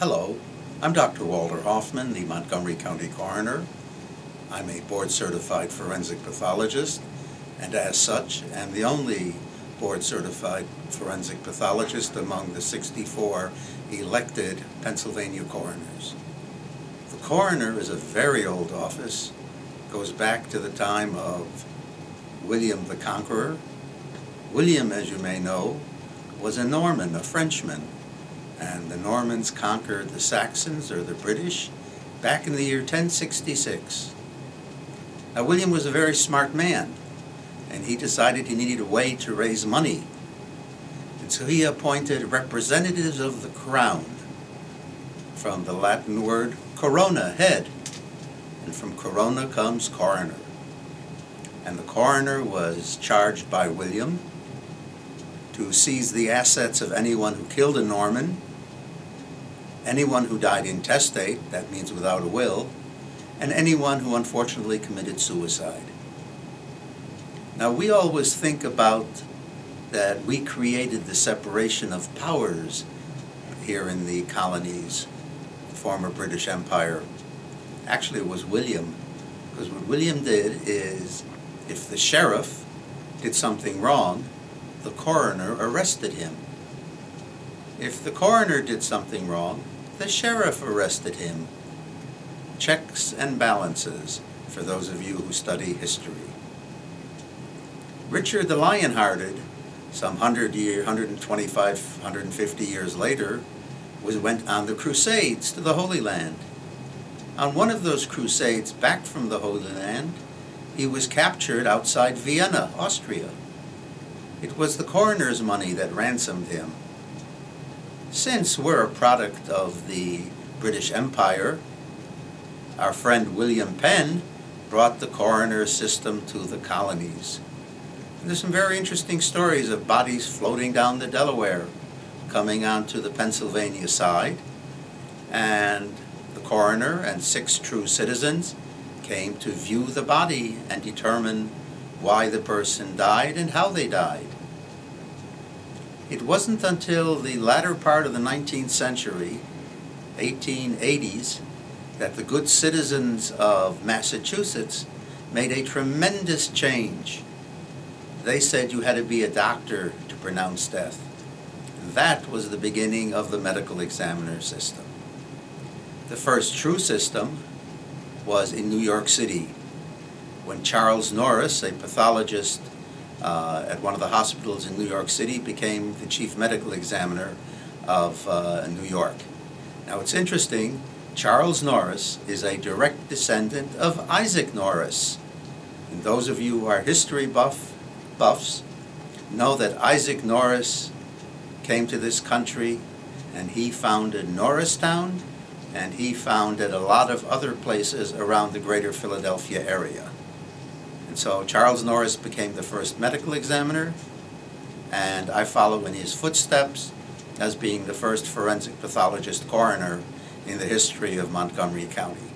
Hello, I'm Dr. Walter Hofman, the Montgomery County Coroner. I'm a board-certified forensic pathologist, and as such, am the only board-certified forensic pathologist among the 64 elected Pennsylvania coroners. The coroner is a very old office, goes back to the time of William the Conqueror. William, as you may know, was a Norman, a Frenchman, and the Normans conquered the Saxons, or the British, back in the year 1066. Now, William was a very smart man, and he decided he needed a way to raise money. And so he appointed representatives of the crown, from the Latin word corona, head, and from corona comes coroner. And the coroner was charged by William to seize the assets of anyone who killed a Norman, anyone who died intestate, that means without a will, and anyone who unfortunately committed suicide. Now, we always think about that we created the separation of powers here in the colonies, the former British Empire. Actually, it was William, because what William did is, if the sheriff did something wrong, the coroner arrested him. If the coroner did something wrong, the sheriff arrested him. Checks and balances, for those of you who study history. Richard the Lionhearted, some 125, 150 years later, went on the Crusades to the Holy Land. On one of those crusades back from the Holy Land, he was captured outside Vienna, Austria. It was the coroner's money that ransomed him. Since we're a product of the British Empire, our friend William Penn brought the coroner system to the colonies. And there's some very interesting stories of bodies floating down the Delaware, coming onto the Pennsylvania side, and the coroner and 6 true citizens came to view the body and determine why the person died and how they died. It wasn't until the latter part of the 19th century, 1880s, that the good citizens of Massachusetts made a tremendous change. They said you had to be a doctor to pronounce death. That was the beginning of the medical examiner system. The first true system was in New York City, when Charles Norris, a pathologist at one of the hospitals in New York City, became the chief medical examiner of New York. Now, it's interesting, Charles Norris is a direct descendant of Isaac Norris. And those of you who are history buffs know that Isaac Norris came to this country and he founded Norristown, and he founded a lot of other places around the greater Philadelphia area. And so Charles Norris became the first medical examiner, and I follow in his footsteps as being the first forensic pathologist coroner in the history of Montgomery County.